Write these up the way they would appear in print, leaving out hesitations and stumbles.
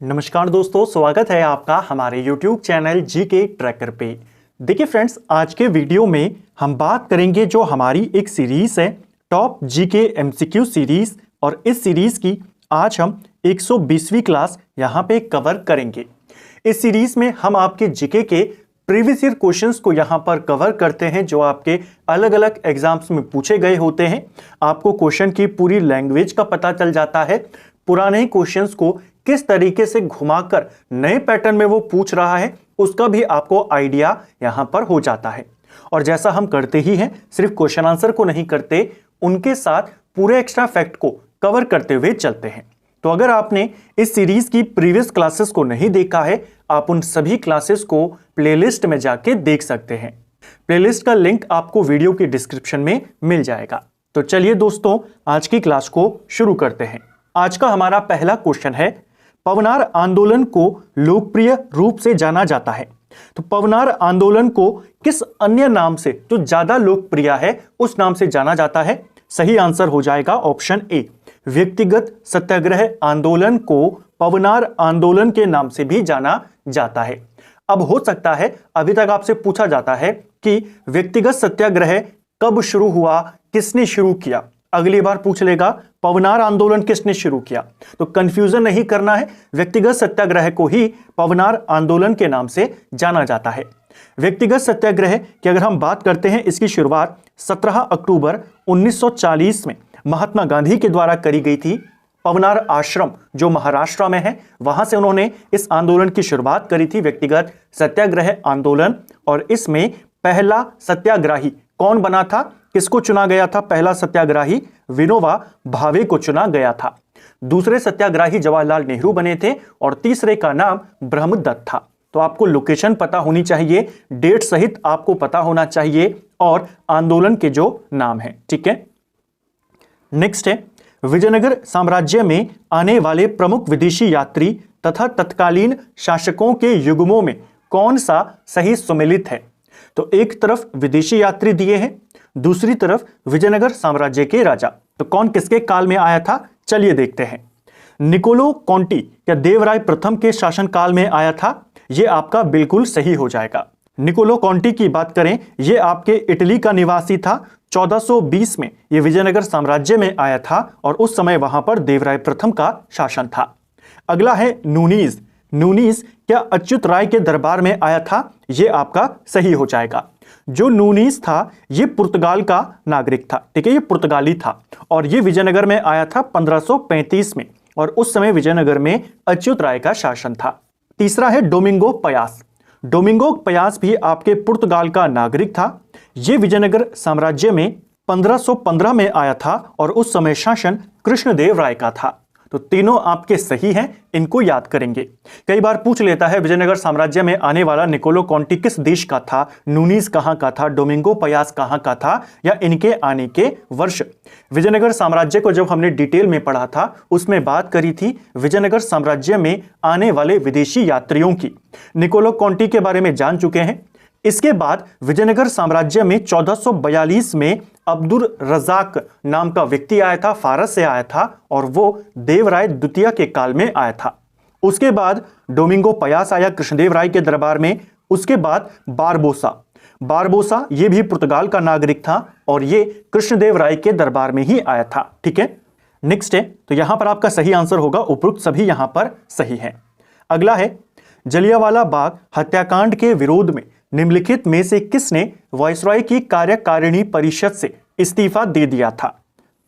नमस्कार दोस्तों, स्वागत है आपका हमारे YouTube चैनल जीके ट्रैकर पे। देखिए फ्रेंड्स, आज के वीडियो में हम बात करेंगे जो हमारी एक सीरीज है टॉप जीके एमसीक्यू सीरीज, और इस सीरीज की आज हम 120वीं क्लास यहाँ पे कवर करेंगे। इस सीरीज में हम आपके जीके के प्रीवियस ईयर क्वेश्चंस को यहाँ पर कवर करते हैं जो आपके अलग अलग एग्जाम्स में पूछे गए होते हैं। आपको क्वेश्चन की पूरी लैंग्वेज का पता चल जाता है, पुराने क्वेश्चंस को किस तरीके से घुमाकर नए पैटर्न में वो पूछ रहा है उसका भी आपको आइडिया यहां पर हो जाता है। और जैसा हम करते ही हैं, सिर्फ क्वेश्चन आंसर को नहीं करते, उनके साथ पूरे एक्स्ट्रा फैक्ट को कवर करते हुए चलते हैं। तो अगर आपने इस सीरीज की प्रीवियस क्लासेस को नहीं देखा है, आप उन सभी क्लासेस को प्लेलिस्ट में जाके देख सकते हैं। प्लेलिस्ट का लिंक आपको वीडियो की डिस्क्रिप्शन में मिल जाएगा। तो चलिए दोस्तों, आज की क्लास को शुरू करते हैं। आज का हमारा पहला क्वेश्चन है, पवनार आंदोलन को लोकप्रिय रूप से जाना जाता है। तो पवनार आंदोलन को किस अन्य नाम से जो ज्यादा लोकप्रिय है उस नाम से जाना जाता है? सही आंसर हो जाएगा ऑप्शन ए, व्यक्तिगत सत्याग्रह आंदोलन को पवनार आंदोलन के नाम से भी जाना जाता है। अब हो सकता है अभी तक आपसे पूछा जाता है कि व्यक्तिगत सत्याग्रह कब शुरू हुआ, किसने शुरू किया। अगली बार पूछ लेगा पवनार आंदोलन किसने शुरू किया, तो कंफ्यूजन नहीं करना है, व्यक्तिगत सत्याग्रह को ही पवनार आंदोलन के नाम से जाना जाता है। व्यक्तिगत सत्याग्रह की अगर हम बात करते हैं, इसकी शुरुआत 17 अक्टूबर 1940 में महात्मा गांधी के द्वारा करी गई थी। पवनार आश्रम जो महाराष्ट्र में है, वहां से उन्होंने इस आंदोलन की शुरुआत करी थी, व्यक्तिगत सत्याग्रह आंदोलन। और इसमें पहला सत्याग्रही कौन बना था, किसको चुना गया था? पहला सत्याग्रही विनोबा भावे को चुना गया था। दूसरे सत्याग्रही जवाहरलाल नेहरू बने थे और तीसरे का नाम ब्रह्मदत्त था। तो आपको लोकेशन पता होनी चाहिए, डेट सहित आपको पता होना चाहिए और आंदोलन के जो नाम है। ठीक है, नेक्स्ट है, विजयनगर साम्राज्य में आने वाले प्रमुख विदेशी यात्री तथा तत्कालीन शासकों के युग्मों में कौन सा सही सुमेलित है? तो एक तरफ विदेशी यात्री दिए हैं, दूसरी तरफ विजयनगर साम्राज्य के राजा। तो कौन किसके काल में आया था, चलिए देखते हैं। निकोलो कॉन्टी या देवराय प्रथम के शासनकाल में आया था, यह आपका बिल्कुल सही हो जाएगा। निकोलो कॉन्टी की बात करें, यह आपके इटली का निवासी था। 1420 में यह विजयनगर साम्राज्य में आया था और उस समय वहां पर देवराय प्रथम का शासन था। अगला है नूनीज। नूनीज क्या अच्युत राय के दरबार में आया था? यह आपका सही हो जाएगा। जो नूनीज था यह पुर्तगाल का नागरिक था। ठीक है, यह पुर्तगाली था और यह विजयनगर में आया था 1535 में, और उस समय विजयनगर में अच्युत राय का शासन था। तीसरा है डोमिंगो पयास। डोमिंगो पयास भी आपके पुर्तगाल का नागरिक था। यह विजयनगर साम्राज्य में 1515 में आया था और उस समय शासन कृष्णदेव राय का था। तो तीनों आपके सही हैं, इनको याद करेंगे। कई बार पूछ लेता है विजयनगर साम्राज्य में आने वाला निकोलो कॉन्टी किस देश का था, नूनीज कहां का था, डोमिंगो पयास कहां का था, या इनके आने के वर्ष। विजयनगर साम्राज्य को जब हमने डिटेल में पढ़ा था, उसमें बात करी थी विजयनगर साम्राज्य में आने वाले विदेशी यात्रियों की। निकोलो कॉन्टी के बारे में जान चुके हैं। इसके बाद विजयनगर साम्राज्य में 1442 में अब्दुल रजाक नाम का व्यक्ति आया था, फारस से आया था, और वो देवराय द्वितीय के काल में आया था। उसके बाद डोमिंगो पयास आया कृष्णदेव राय के दरबार में। उसके बाद बारबोसा। बारबोसा ये भी पुर्तगाल का नागरिक था और ये कृष्णदेव राय के दरबार में ही आया था। ठीक है, नेक्स्ट है, तो यहां पर आपका सही आंसर होगा, उपरोक्त सभी यहां पर सही है। अगला है, जलियांवाला बाग हत्याकांड के विरोध में निम्नलिखित में से किसने वायसराय की कार्यकारिणी परिषद से इस्तीफा दे दिया था?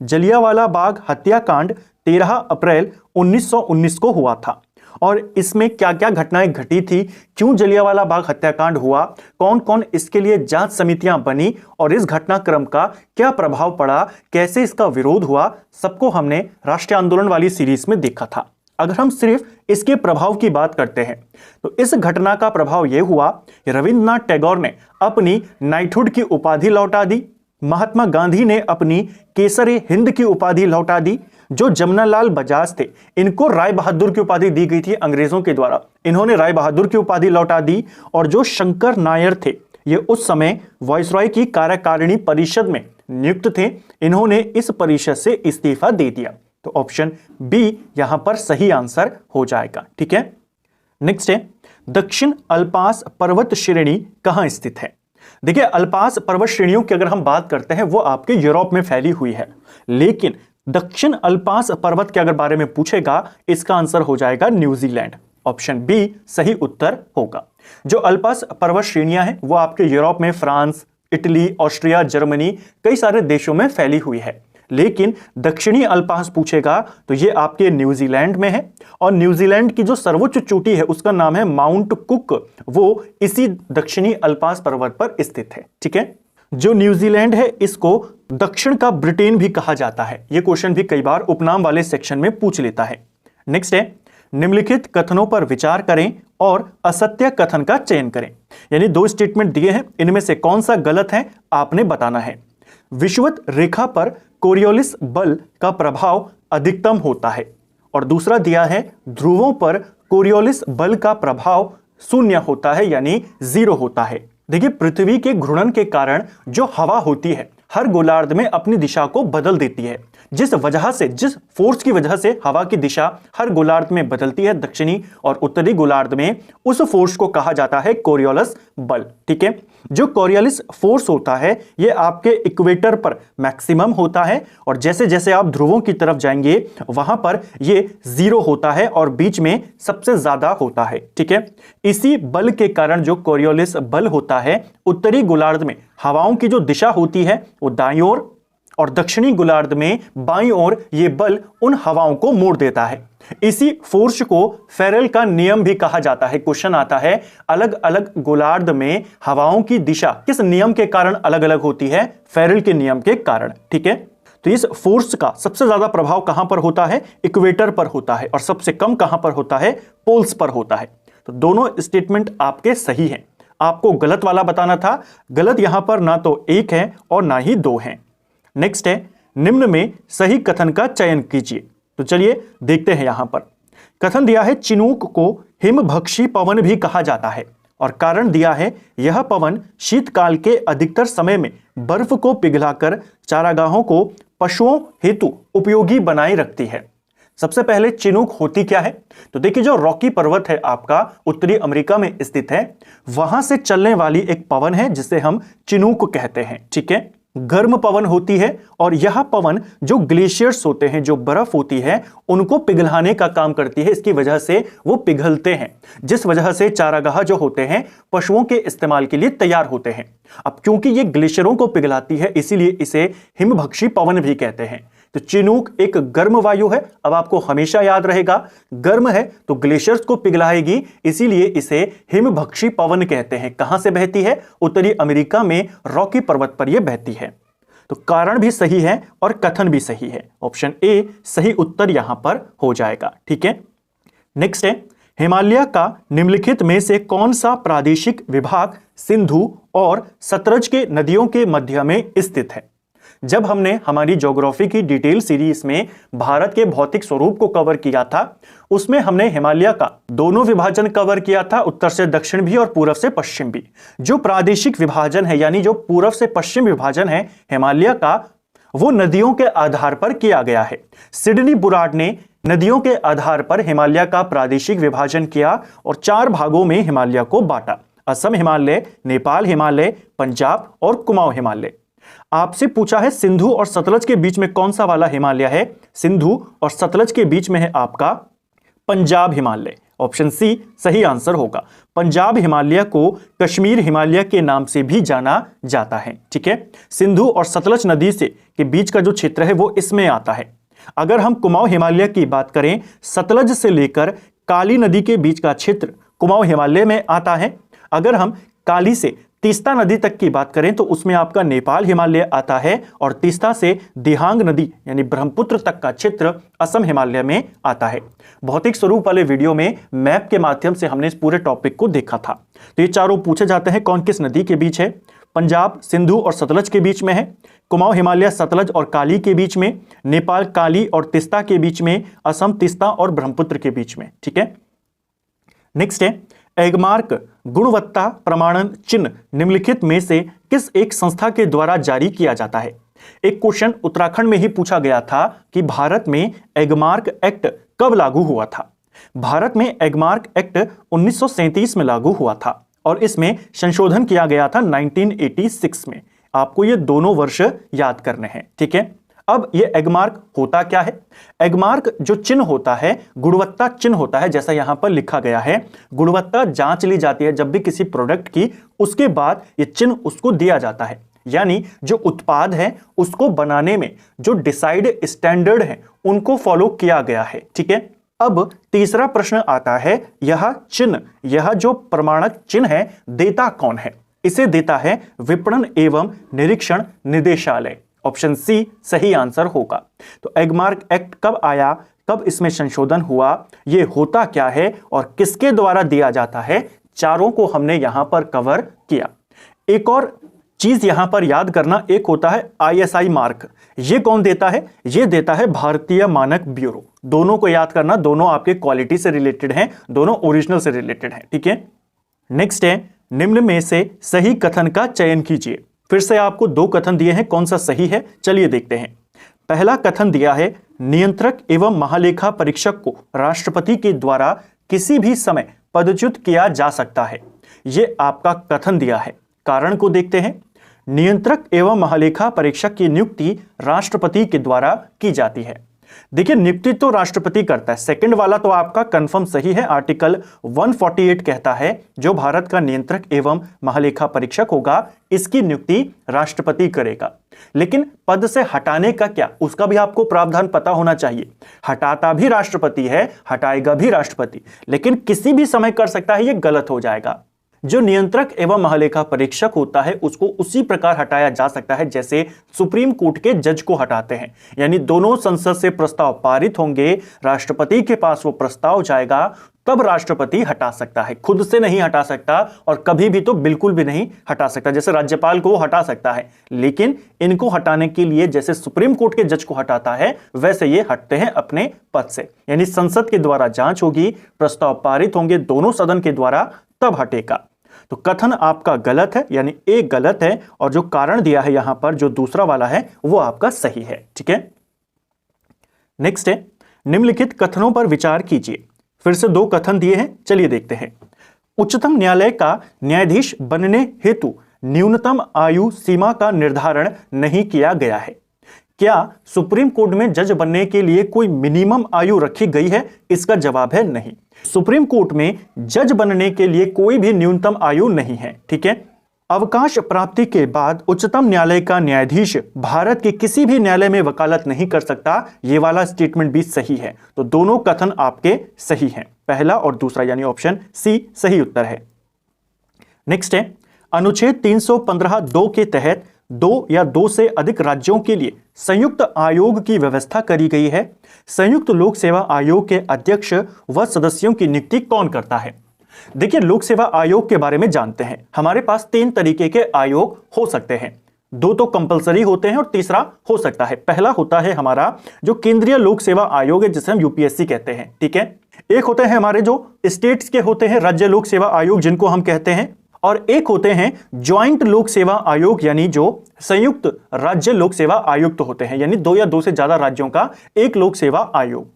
जलियांवाला बाग हत्याकांड 13 अप्रैल 1919 को हुआ था और इसमें क्या क्या घटनाएं घटी थी, क्यों जलियांवाला बाग हत्याकांड हुआ, कौन कौन इसके लिए जांच समितियां बनी और इस घटनाक्रम का क्या प्रभाव पड़ा, कैसे इसका विरोध हुआ, सबको हमने राष्ट्रीय आंदोलन वाली सीरीज में देखा था। अगर हम सिर्फ इसके प्रभाव की बात करते हैं तो इस घटना का प्रभाव यह हुआ कि रविंद्रनाथ टैगोर ने अपनी नाइटहुड की उपाधि लौटा दी, महात्मा गांधी ने अपनी केसरे हिंद की उपाधि लौटा दी, जो जमनालाल बजाज थे इनको राय बहादुर की उपाधि दी गई थी अंग्रेजों के द्वारा, इन्होंने राय बहादुर की उपाधि लौटा दी, और जो शंकर नायर थे ये उस समय वायसराय की कार्यकारिणी परिषद में नियुक्त थे, इन्होंने इस परिषद से इस्तीफा दे दिया। तो ऑप्शन बी यहां पर सही आंसर हो जाएगा। ठीक है, नेक्स्ट है दक्षिण अल्पास पर्वत श्रेणी कहां स्थित है। देखिए अल्पास पर्वत श्रेणियों की अगर हम बात करते हैं वो आपके यूरोप में फैली हुई है, लेकिन दक्षिण अल्पास पर्वत के अगर बारे में पूछेगा इसका आंसर हो जाएगा न्यूजीलैंड। ऑप्शन बी सही उत्तर होगा। जो अल्पास पर्वत श्रेणियां हैं वो आपके यूरोप में फ्रांस, इटली, ऑस्ट्रिया, जर्मनी कई सारे देशों में फैली हुई है, लेकिन दक्षिणी अल्पास पूछेगा तो ये आपके न्यूजीलैंड में है। और न्यूजीलैंड की जो सर्वोच्च चोटी है उसका नाम है माउंट कुक, वो इसी दक्षिणी अल्पास पर्वत पर स्थित है। ठीक है, जो न्यूजीलैंड है इसको दक्षिण का ब्रिटेन भी कहा जाता है। यह क्वेश्चन भी कई बार उपनाम वाले सेक्शन में पूछ लेता है। नेक्स्ट है निम्नलिखित कथनों पर विचार करें और असत्य कथन का चयन करें। यानी दो स्टेटमेंट दिए हैं, इनमें से कौन सा गलत है आपने बताना है। विषुवत रेखा पर कोरियोलिस बल का प्रभाव अधिकतम होता है, और दूसरा दिया है ध्रुवों पर कोरियोलिस बल का प्रभाव शून्य होता है यानी 0 होता है। देखिए पृथ्वी के घूर्णन के कारण जो हवा होती है हर गोलार्ध में अपनी दिशा को बदल देती है। जिस फोर्स की वजह से हवा की दिशा हर गोलार्ध में बदलती है, दक्षिणी और उत्तरी गोलार्ध में, उस फोर्स को कहा जाता है कोरियोलिस बल। ठीक है, जो कोरियोलिस फोर्स होता है ये आपके इक्वेटर पर मैक्सिमम होता है, और जैसे जैसे आप ध्रुवों की तरफ जाएंगे वहां पर ये 0 होता है और बीच में सबसे ज्यादा होता है। ठीक है, इसी बल के कारण जो कोरियोलिस बल होता है उत्तरी गोलार्ध में हवाओं की जो दिशा होती है वो दाईं ओर, और दक्षिणी गोलार्ध में बाईं ओर ये बल उन हवाओं को मोड़ देता है। इसी फोर्स को फेरेल का नियम भी कहा जाता है। क्वेश्चन आता है अलग अलग गोलार्ध में हवाओं की दिशा किस नियम के कारण अलग अलग होती है, फेरेल के नियम के कारण। ठीक है, तो इस फोर्स का सबसे ज्यादा प्रभाव कहां पर होता है, इक्वेटर पर होता है, और सबसे कम कहां पर होता है, पोल्स पर होता है। तो दोनों स्टेटमेंट आपके सही हैं। आपको गलत वाला बताना था, गलत यहां पर ना तो 1 है और ना ही 2 है। नेक्स्ट है निम्न में सही कथन का चयन कीजिए। तो चलिए देखते हैं। यहां पर कथन दिया है चिनूक को हिमभक्षी पवन भी कहा जाता है, और कारण दिया है यह पवन शीतकाल के अधिकतर समय में बर्फ को पिघलाकर चारागाहों को पशुओं हेतु उपयोगी बनाए रखती है। सबसे पहले चिनूक होती क्या है, तो देखिए जो रॉकी पर्वत है आपका उत्तरी अमेरिका में स्थित है, वहां से चलने वाली एक पवन है जिसे हम चिनूक कहते हैं। ठीक है, गर्म पवन होती है, और यह पवन जो ग्लेशियर्स होते हैं, जो बर्फ होती है, उनको पिघलाने का काम करती है। इसकी वजह से वो पिघलते हैं, जिस वजह से चारागाह जो होते हैं पशुओं के इस्तेमाल के लिए तैयार होते हैं। अब क्योंकि ये ग्लेशियरों को पिघलाती है इसीलिए इसे हिमभक्षी पवन भी कहते हैं। तो चिनूक एक गर्म वायु है। अब आपको हमेशा याद रहेगा गर्म है तो ग्लेशियर्स को पिघलाएगी, इसीलिए इसे हिमभक्षी पवन कहते हैं। कहां से बहती है, उत्तरी अमेरिका में रॉकी पर्वत पर यह बहती है। तो कारण भी सही है और कथन भी सही है। ऑप्शन ए सही उत्तर यहां पर हो जाएगा। ठीक है, नेक्स्ट है हिमालय का निम्नलिखित में से कौन सा प्रादेशिक विभाग सिंधु और सतलज के नदियों के मध्य में स्थित है। जब हमने हमारी ज्योग्राफी की डिटेल सीरीज में भारत के भौतिक स्वरूप को कवर किया था, उसमें हमने हिमालय का दोनों विभाजन कवर किया था, उत्तर से दक्षिण भी और पूर्व से पश्चिम भी। जो प्रादेशिक विभाजन है यानी जो पूर्व से पश्चिम विभाजन है हिमालय का, वो नदियों के आधार पर किया गया है। सिडनी बुराड ने नदियों के आधार पर हिमालय का प्रादेशिक विभाजन किया और 4 भागों में हिमालय को बांटा। असम हिमालय, नेपाल हिमालय, पंजाब और कुमाऊं हिमालय। आपसे पूछा है सिंधु और सतलज के बीच में कौन सा वाला हिमालय है। सिंधु और सतलज के बीच में है आपका पंजाब हिमालय। ऑप्शन सी सही आंसर होगा। पंजाब हिमालय को कश्मीर हिमालय के नाम से भी जाना जाता है। ठीक है, सिंधु और सतलज नदी से के बीच का जो क्षेत्र है वो इसमें आता है। अगर हम कुमाऊं हिमालय की बात करें, सतलज से लेकर काली नदी के बीच का क्षेत्र कुमाऊं हिमालय में आता है। अगर हम काली से तीस्ता नदी तक की बात करें तो उसमें आपका नेपाल हिमालय आता है, और तीस्ता से दिहांग नदी यानी ब्रह्मपुत्र तक का क्षेत्र असम हिमालय में आता है। भौतिक स्वरूप वाले वीडियो में मैप के माध्यम से हमने इस पूरे टॉपिक को देखा था। तो ये चारों पूछे जाते हैं कौन किस नदी के बीच है। पंजाब सिंधु और सतलज के बीच में है, कुमाऊं हिमालय सतलज और काली के बीच में, नेपाल काली और तीस्ता के बीच में, असम तीस्ता और ब्रह्मपुत्र के बीच में। ठीक है, नेक्स्ट है एगमार्क गुणवत्ता प्रमाणन चिन्ह निम्नलिखित में से किस एक संस्था के द्वारा जारी किया जाता है। एक क्वेश्चन उत्तराखंड में ही पूछा गया था कि भारत में एगमार्क एक्ट कब लागू हुआ था। भारत में एगमार्क एक्ट 1937 में लागू हुआ था और इसमें संशोधन किया गया था 1986 में। आपको ये दोनों वर्ष याद करने हैं, ठीक है। अब ये एगमार्क होता क्या है? एगमार्क जो चिन्ह होता है, गुणवत्ता चिन्ह होता है, जैसा यहां पर लिखा गया है। गुणवत्ता जांच ली जाती है जब भी किसी प्रोडक्ट की, उसके बाद ये चिन्ह उसको दिया जाता है। यानी जो उत्पाद है उसको बनाने में जो डिसाइड स्टैंडर्ड है उनको फॉलो किया गया है, ठीक है। अब तीसरा प्रश्न आता है, यह चिन्ह, यह जो प्रमाणक चिन्ह है देता कौन है? इसे देता है विपणन एवं निरीक्षण निदेशालय। ऑप्शन सी सही आंसर होगा। तो एगमार्क एक्ट कब आया, कब इसमें संशोधन हुआ, यह होता क्या है और किसके द्वारा दिया जाता है, चारों को हमने यहां पर कवर किया। एक और चीज यहां पर याद करना, एक होता है ISI मार्क। ये कौन देता है? ये देता है भारतीय मानक ब्यूरो। दोनों को याद करना, दोनों आपके क्वालिटी से रिलेटेड हैं, दोनों ओरिजिनल से रिलेटेड हैं, ठीक है। नेक्स्ट है, निम्न में से सही कथन का चयन कीजिए। फिर से आपको दो कथन दिए हैं, कौन सा सही है चलिए देखते हैं। पहला कथन दिया है, नियंत्रक एवं महालेखा परीक्षक को राष्ट्रपति के द्वारा किसी भी समय पदच्युत किया जा सकता है। यह आपका कथन दिया है। कारण को देखते हैं। नियंत्रक एवं महालेखा परीक्षक की नियुक्ति राष्ट्रपति के द्वारा की जाती है। देखिए, नियुक्ति तो राष्ट्रपति करता है। सेकंड वाला तो आपका कंफर्म सही है। आर्टिकल 148 कहता है जो भारत का नियंत्रक एवं महालेखा परीक्षक होगा इसकी नियुक्ति राष्ट्रपति करेगा। लेकिन पद से हटाने का क्या, उसका भी आपको प्रावधान पता होना चाहिए। हटाता भी राष्ट्रपति है, हटाएगा भी राष्ट्रपति, लेकिन किसी भी समय कर सकता है, यह गलत हो जाएगा। जो नियंत्रक एवं महालेखा परीक्षक होता है उसको उसी प्रकार हटाया जा सकता है जैसे सुप्रीम कोर्ट के जज को हटाते हैं। यानी दोनों संसद से प्रस्ताव पारित होंगे, राष्ट्रपति के पास वो प्रस्ताव जाएगा, तब राष्ट्रपति हटा सकता है, खुद से नहीं हटा सकता और कभी भी तो बिल्कुल भी नहीं हटा सकता। जैसे राज्यपाल को वो हटा सकता है, लेकिन इनको हटाने के लिए जैसे सुप्रीम कोर्ट के जज को हटाता है वैसे ये हटते हैं अपने पद से। यानी संसद के द्वारा जांच होगी, प्रस्ताव पारित होंगे दोनों सदन के द्वारा, तब हटेगा। तो कथन आपका गलत है, यानी एक गलत है और जो कारण दिया है यहां पर जो दूसरा वाला है वो आपका सही है, ठीक है। नेक्स्ट है, निम्नलिखित कथनों पर विचार कीजिए। फिर से दो कथन दिए हैं, चलिए देखते हैं। उच्चतम न्यायालय का न्यायाधीश बनने हेतु न्यूनतम आयु सीमा का निर्धारण नहीं किया गया है। क्या सुप्रीम कोर्ट में जज बनने के लिए कोई मिनिमम आयु रखी गई है? इसका जवाब है नहीं। सुप्रीम कोर्ट में जज बनने के लिए कोई भी न्यूनतम आयु नहीं है, ठीक है। अवकाश प्राप्ति के बाद उच्चतम न्यायालय का न्यायाधीश भारत के किसी भी न्यायालय में वकालत नहीं कर सकता, ये वाला स्टेटमेंट भी सही है। तो दोनों कथन आपके सही हैं, पहला और दूसरा, यानी ऑप्शन सी सही उत्तर है। नेक्स्ट है, अनुच्छेद 315(2) के तहत 2 या 2 से अधिक राज्यों के लिए संयुक्त आयोग की व्यवस्था करी गई है। संयुक्त लोक सेवा आयोग के अध्यक्ष व सदस्यों की नियुक्ति कौन करता है? देखिए, लोक सेवा आयोग के बारे में जानते हैं। हमारे पास 3 तरीके के आयोग हो सकते हैं, 2 तो कंपलसरी होते हैं और तीसरा हो सकता है। पहला होता है हमारा जो केंद्रीय लोक सेवा आयोग है, जिसे हम यूपीएससी कहते हैं, ठीक है। एक होते हैं हमारे जो स्टेट्स के होते हैं राज्य लोक सेवा आयोग, जिनको हम कहते हैं, और एक होते हैं ज्वाइंट लोक सेवा आयोग, यानी जो संयुक्त राज्य लोक सेवा आयुक्त होते हैं, यानी 2 या 2 से ज्यादा राज्यों का एक लोक सेवा आयोग।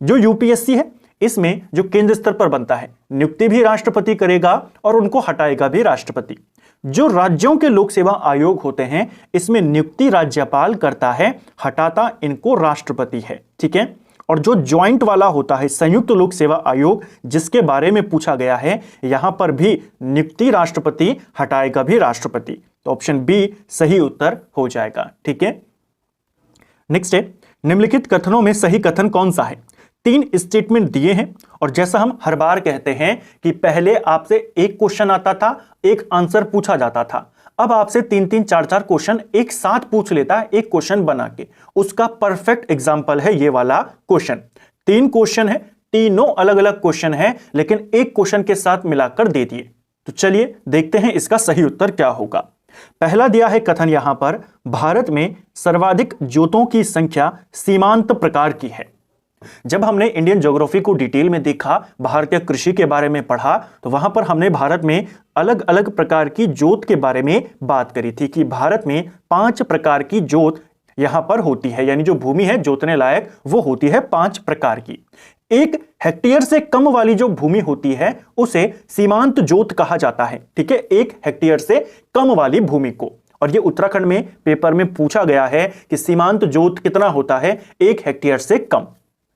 जो यूपीएससी है इसमें जो केंद्र स्तर पर बनता है, नियुक्ति भी राष्ट्रपति करेगा और उनको हटाएगा भी राष्ट्रपति। जो राज्यों के लोक सेवा आयोग होते हैं इसमें नियुक्ति राज्यपाल करता है, हटाता इनको राष्ट्रपति है, ठीक है। और जो ज्वाइंट वाला होता है संयुक्त लोक सेवा आयोग, जिसके बारे में पूछा गया है, यहां पर भी नियुक्ति राष्ट्रपति, हटाएगा भी राष्ट्रपति। तो ऑप्शन बी सही उत्तर हो जाएगा, ठीक है। नेक्स्ट है, निम्नलिखित कथनों में सही कथन कौन सा है? 3 स्टेटमेंट दिए हैं और जैसा हम हर बार कहते हैं कि पहले आपसे एक क्वेश्चन आता था, एक आंसर पूछा जाता था। अब आपसे 3-3, 4-4 क्वेश्चन एक साथ पूछ लेता है एक क्वेश्चन बना के। उसका परफेक्ट एग्जाम्पल है ये वाला क्वेश्चन। 3 क्वेश्चन है, तीनों अलग अलग क्वेश्चन है, लेकिन एक क्वेश्चन के साथ मिलाकर दे दिए। तो चलिए देखते हैं इसका सही उत्तर क्या होगा। पहला दिया है कथन यहां पर, भारत में सर्वाधिक जोतों की संख्या सीमांत प्रकार की है। जब हमने इंडियन ज्योग्राफी को डिटेल में देखा, भारतीय कृषि के बारे में पढ़ा, तो वहां पर हमने भारत में अलग अलग प्रकार की जोत के बारे में बात करी थी कि भारत में 5 प्रकार की जोत यहां पर होती है, यानी जो भूमि है जोतने लायक वो होती है 5 प्रकार की। 1 हेक्टेयर से कम वाली जो भूमि होती है उसे सीमांत जोत कहा जाता है। ठीक है, 1 हेक्टेयर से कम वाली भूमि को। और ये उत्तराखंड में पेपर में पूछा गया है कि सीमांत जोत कितना होता है 1 हेक्टेयर से कम।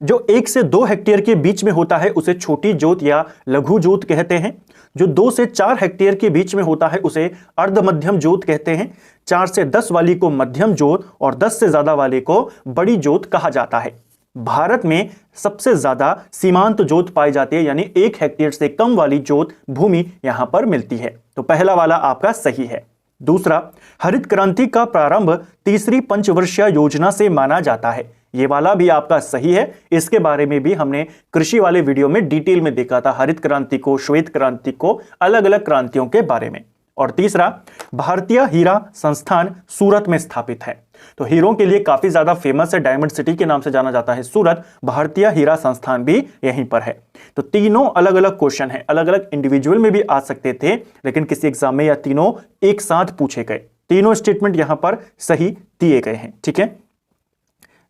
जो 1 से 2 हेक्टेयर के बीच में होता है उसे छोटी जोत या लघु जोत कहते हैं। जो 2 से 4 हेक्टेयर के बीच में होता है उसे अर्ध मध्यम जोत कहते हैं। 4 से 10 वाली को मध्यम जोत और 10 से ज्यादा वाले को बड़ी जोत कहा जाता है। भारत में सबसे ज्यादा सीमांत जोत पाई जाती है, यानी 1 हेक्टेयर से कम वाली जोत भूमि यहां पर मिलती है। तो पहला वाला आपका सही है। दूसरा, हरित क्रांति का प्रारंभ तीसरी पंचवर्षीय योजना से माना जाता है। ये वाला भी आपका सही है। इसके बारे में भी हमने कृषि वाले वीडियो में डिटेल में देखा था, हरित क्रांति को, श्वेत क्रांति को, अलग अलग क्रांतियों के बारे में। और तीसरा, भारतीय हीरा संस्थान सूरत में स्थापित है। तो हीरों के लिए काफी ज्यादा फेमस है, डायमंड सिटी के नाम से जाना जाता है सूरत। भारतीय हीरा संस्थान भी यहीं पर है। तो तीनों अलग अलग क्वेश्चन है, अलग अलग इंडिविजुअल में भी आ सकते थे, लेकिन किसी एग्जाम में या तीनों एक साथ पूछे गए। तीनों स्टेटमेंट यहां पर सही दिए गए हैं। ठीक है,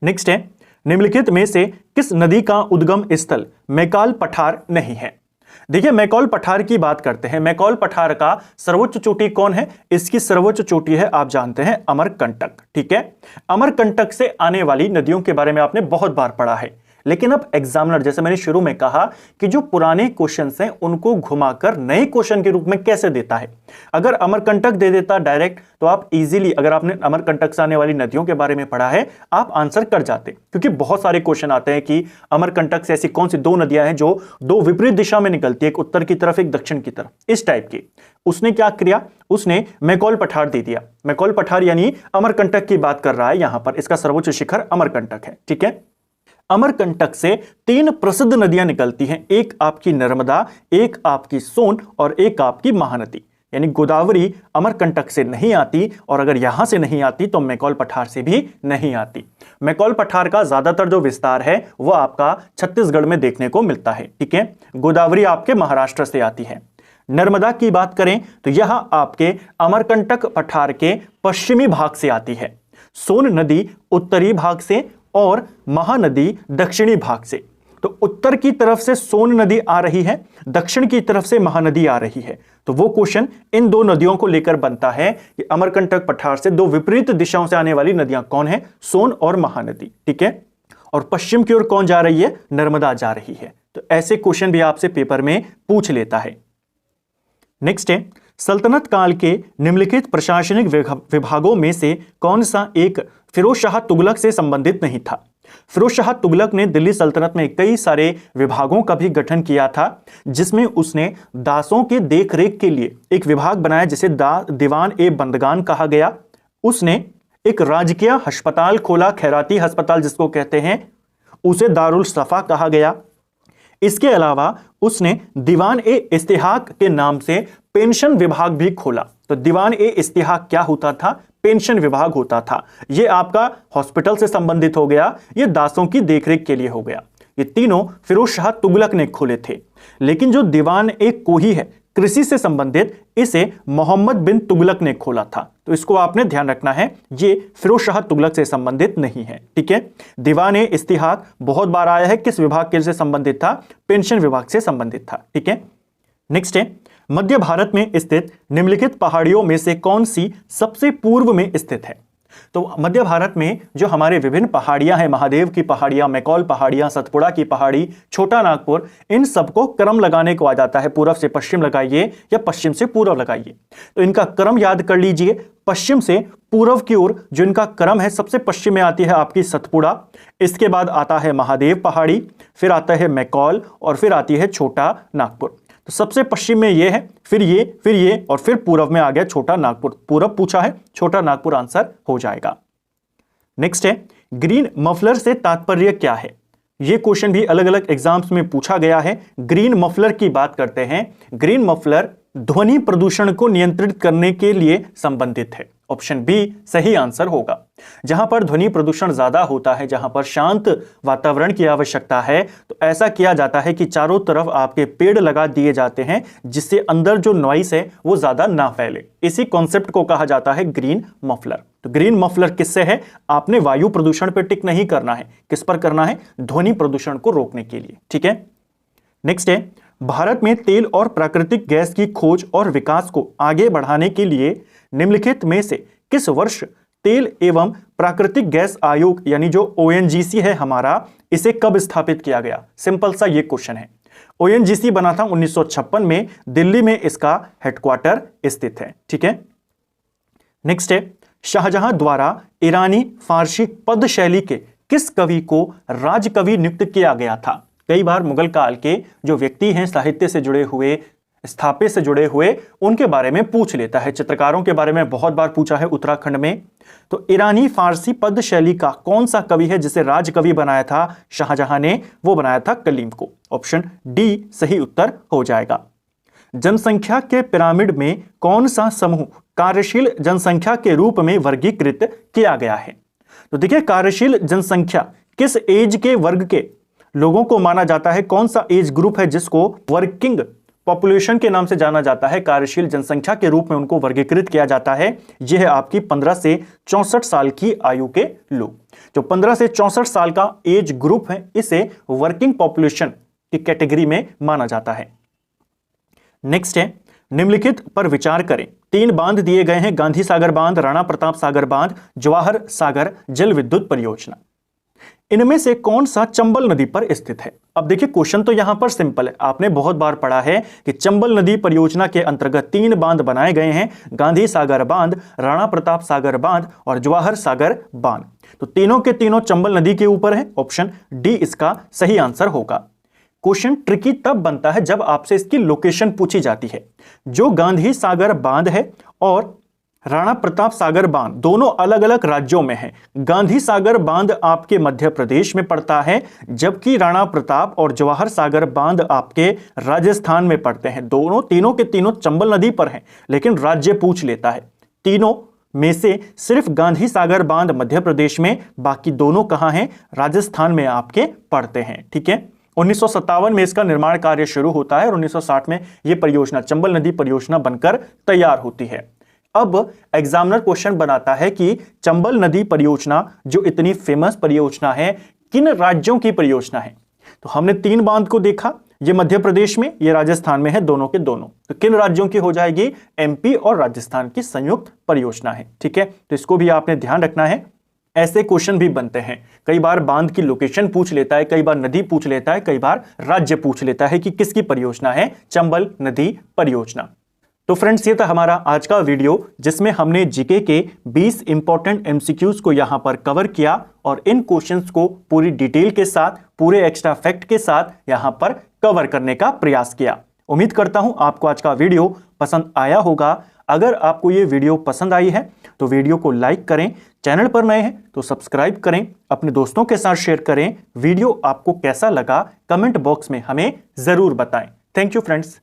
नेक्स्ट है, निम्नलिखित में से किस नदी का उद्गम स्थल मैकॉल पठार नहीं है? देखिए, मैकॉल पठार की बात करते हैं। मैकॉल पठार का सर्वोच्च चोटी कौन है? इसकी सर्वोच्च चोटी है, आप जानते हैं, अमरकंटक। ठीक है, अमरकंटक से आने वाली नदियों के बारे में आपने बहुत बार पढ़ा है, लेकिन अब एग्जामिनर, जैसे मैंने शुरू में कहा कि जो पुराने क्वेश्चंस हैं उनको घुमाकर नए क्वेश्चन के रूप में कैसे देता है। अगर अमरकंटक दे देता डायरेक्ट तो आप इजीली, अगर आपने अमरकंटक से आने वाली नदियों के बारे में पढ़ा है, आप आंसर कर जाते, क्योंकि बहुत सारे क्वेश्चन आते हैं कि अमरकंटक से ऐसी कौन सी 2 नदियां हैं जो 2 विपरीत दिशा में निकलती है, एक उत्तर की तरफ एक दक्षिण की तरफ, इस टाइप की। उसने क्या किया? उसने मैकॉल पठार दे दिया। मैकॉल पठार यानी अमरकंटक की बात कर रहा है यहां पर, इसका सर्वोच्च शिखर अमरकंटक है। ठीक है, अमरकंटक से 3 प्रसिद्ध नदियां निकलती हैं, एक आपकी नर्मदा, एक आपकी सोन और एक आपकी महानदी। यानी गोदावरी अमरकंटक से नहीं आती, और अगर यहां से नहीं आती तो मैकॉल पठार से भी नहीं आती। मैकॉल पठार का ज्यादातर जो विस्तार है वो आपका छत्तीसगढ़ में देखने को मिलता है। ठीक है, गोदावरी आपके महाराष्ट्र से आती है। नर्मदा की बात करें तो यह आपके अमरकंटक पठार के पश्चिमी भाग से आती है। सोन नदी उत्तरी भाग से और महानदी दक्षिणी भाग से। तो उत्तर की तरफ से सोन नदी आ रही है, दक्षिण की तरफ से महानदी आ रही है। तो वो क्वेश्चन इन 2 नदियों को लेकर बनता है कि अमरकंटक पठार से 2 विपरीत दिशाओं से आने वाली नदियां कौन है? सोन और महानदी। ठीक है, और पश्चिम की ओर कौन जा रही है? नर्मदा जा रही है। तो ऐसे क्वेश्चन भी आपसे पेपर में पूछ लेता है। नेक्स्ट है, सल्तनत काल के निम्नलिखित प्रशासनिक विभागों में से कौन सा एक फिरोज शाह तुगलक से संबंधित नहीं था? फिरोज शाह तुगलक ने दिल्ली सल्तनत में कई सारे विभागों का भी गठन किया था, जिसमें उसने दासों के देखरेख के लिए एक विभाग बनाया जिसे दीवान ए बंदगान कहा गया। उसने एक राजकीय अस्पताल खोला, खैराती अस्पताल जिसको कहते हैं, उसे दारुल सफा कहा गया। इसके अलावा उसने दीवान ए इस्तिहाक के नाम से पेंशन विभाग भी खोला। तो दीवान ए इस्तिहाक क्या होता था? पेंशन विभाग होता था। यह आपका हॉस्पिटल से संबंधित हो गया, यह दासों की देखरेख के लिए हो गया। ये तीनों फिरोज शाह तुगलक ने खोले थे। लेकिन जो दीवान ए कोही है कृषि से संबंधित, इसे मोहम्मद बिन तुगलक ने खोला था। तो इसको आपने ध्यान रखना है, ये फिरोज शाह तुगलक से संबंधित नहीं है। ठीक है, दीवान ए इस्तिहाक बहुत बार आया है, किस विभाग के से संबंधित था? पेंशन विभाग से संबंधित था। ठीक है, नेक्स्ट है, मध्य भारत में स्थित निम्नलिखित पहाड़ियों में से कौन सी सबसे पूर्व में स्थित है? तो मध्य भारत में जो हमारे विभिन्न पहाड़ियां हैं, महादेव की पहाड़ियां, मैकॉल पहाड़ियां, सतपुड़ा की पहाड़ी, छोटा नागपुर, इन सबको क्रम लगाने को आ जाता है। पूर्व से पश्चिम लगाइए या पश्चिम से पूर्व लगाइए। तो इनका क्रम याद कर लीजिए। पश्चिम से पूर्व की ओर जो इनका क्रम है, सबसे पश्चिम में आती है आपकी सतपुड़ा, इसके बाद आता है महादेव पहाड़ी, फिर आता है मैकॉल और फिर आती है छोटा नागपुर। तो सबसे पश्चिम में ये है, फिर ये और फिर पूर्व में आ गया छोटा नागपुर। पूर्व पूछा है, छोटा नागपुर आंसर हो जाएगा। नेक्स्ट है, ग्रीन मफलर से तात्पर्य क्या है? यह क्वेश्चन भी अलग अलग एग्जाम्स में पूछा गया है। ग्रीन मफलर की बात करते हैं। ग्रीन मफलर ध्वनि प्रदूषण को नियंत्रित करने के लिए संबंधित है। ऑप्शन बी सही आंसर होगा। जहां पर ध्वनि प्रदूषण ज्यादा होता है, जहां पर शांत वातावरण की आवश्यकता है, तो ऐसा किया जाता है कि चारों तरफ आपके पेड़ लगा दिए जाते हैं, जिससे अंदर जो नॉइस है वो ज्यादा ना फैले। इसी कॉन्सेप्ट को कहा जाता है ग्रीन मफलर। तो ग्रीन मफलर किससे है? आपने वायु प्रदूषण पर टिक नहीं करना है, किस पर करना है? ध्वनि प्रदूषण को रोकने के लिए। ठीक है, नेक्स्ट है, भारत में तेल और प्राकृतिक गैस की खोज और विकास को आगे बढ़ाने के लिए निम्नलिखित में से किस वर्ष तेल एवं प्राकृतिक गैस आयोग यानी जो ओएनजीसी है हमारा, इसे कब स्थापित किया गया? सिंपल सा ये क्वेश्चन है। ओएनजीसी बना था 1956 में, दिल्ली में इसका हेडक्वार्टर स्थित है। ठीक है, नेक्स्ट है, शाहजहां द्वारा ईरानी फारसी पद शैली के किस कवि को राजकवि नियुक्त किया गया था? कई बार मुगल काल के जो व्यक्ति हैं, साहित्य से जुड़े हुए, स्थापत्य से जुड़े हुए, उनके बारे में पूछ लेता है। चित्रकारों के बारे में बहुत बार पूछा है उत्तराखंड में। तो ईरानी फारसी पद शैली का कौन सा कवि है जिसे राजकवि बनाया था शाहजहां ने? वो बनाया था कलीम को। ऑप्शन डी सही उत्तर हो जाएगा। जनसंख्या के पिरामिड में कौन सा समूह कार्यशील जनसंख्या के रूप में वर्गीकृत किया गया है? तो देखिए, कार्यशील जनसंख्या किस एज के वर्ग के लोगों को माना जाता है? कौन सा एज ग्रुप है जिसको वर्किंग पॉपुलेशन के नाम से जाना जाता है? कार्यशील जनसंख्या के रूप में उनको वर्गीकृत किया जाता है। यह है आपकी 15 से 64 साल की आयु के लोग। जो 15 से 64 साल का एज ग्रुप है, इसे वर्किंग पॉपुलेशन की कैटेगरी में माना जाता है। नेक्स्ट है, निम्नलिखित पर विचार करें। 3 बांध दिए गए हैं, गांधी सागर बांध, राणा प्रताप सागर बांध, जवाहर सागर जल विद्युत परियोजना। इनमें से कौन सा चंबल नदी पर स्थित है? अब देखिए, क्वेश्चन तो यहां पर सिंपल है। आपने बहुत बार पढ़ा है कि चंबल नदी परियोजना के अंतर्गत 3 बांध बनाए गए हैं, गांधी सागर बांध, राणा प्रताप सागर बांध और जवाहर सागर बांध। तो तीनों के तीनों चंबल नदी के ऊपर है। ऑप्शन डी इसका सही आंसर होगा। क्वेश्चन ट्रिकी तब बनता है जब आपसे इसकी लोकेशन पूछी जाती है। जो गांधी सागर बांध है और राणा प्रताप सागर बांध दोनों अलग अलग राज्यों में है। गांधी सागर बांध आपके मध्य प्रदेश में पड़ता है, जबकि राणा प्रताप और जवाहर सागर बांध आपके राजस्थान में पड़ते हैं। तीनों के तीनों चंबल नदी पर हैं, लेकिन राज्य पूछ लेता है। तीनों में से सिर्फ गांधी सागर बांध मध्य प्रदेश में, बाकी दोनों कहां हैं? राजस्थान में आपके पड़ते हैं। ठीक है, 1957 में इसका निर्माण कार्य शुरू होता है और 1960 में यह परियोजना चंबल नदी परियोजना बनकर तैयार होती है। अब एग्जामिनर क्वेश्चन बनाता है कि चंबल नदी परियोजना जो इतनी फेमस परियोजना है, किन राज्यों की परियोजना है? तो हमने 3 बांध को देखा, ये मध्य प्रदेश में, ये राजस्थान में है, दोनों के दोनों। तो किन राज्यों की हो जाएगी? एमपी और राजस्थान की संयुक्त परियोजना है। ठीक है, तो इसको भी आपने ध्यान रखना है। ऐसे क्वेश्चन भी बनते हैं, कई बार बांध की लोकेशन पूछ लेता है, कई बार नदी पूछ लेता है, कई बार राज्य पूछ लेता है कि किसकी परियोजना है चंबल नदी परियोजना। तो फ्रेंड्स, ये था हमारा आज का वीडियो, जिसमें हमने जीके के 20 इंपॉर्टेंट एमसीक्यूज को यहां पर कवर किया और इन क्वेश्चंस को पूरी डिटेल के साथ, पूरे एक्स्ट्रा फैक्ट के साथ यहां पर कवर करने का प्रयास किया। उम्मीद करता हूं आपको आज का वीडियो पसंद आया होगा। अगर आपको ये वीडियो पसंद आई है तो वीडियो को लाइक करें, चैनल पर नए हैं तो सब्सक्राइब करें, अपने दोस्तों के साथ शेयर करें। वीडियो आपको कैसा लगा कमेंट बॉक्स में हमें जरूर बताएं। Thank you friends.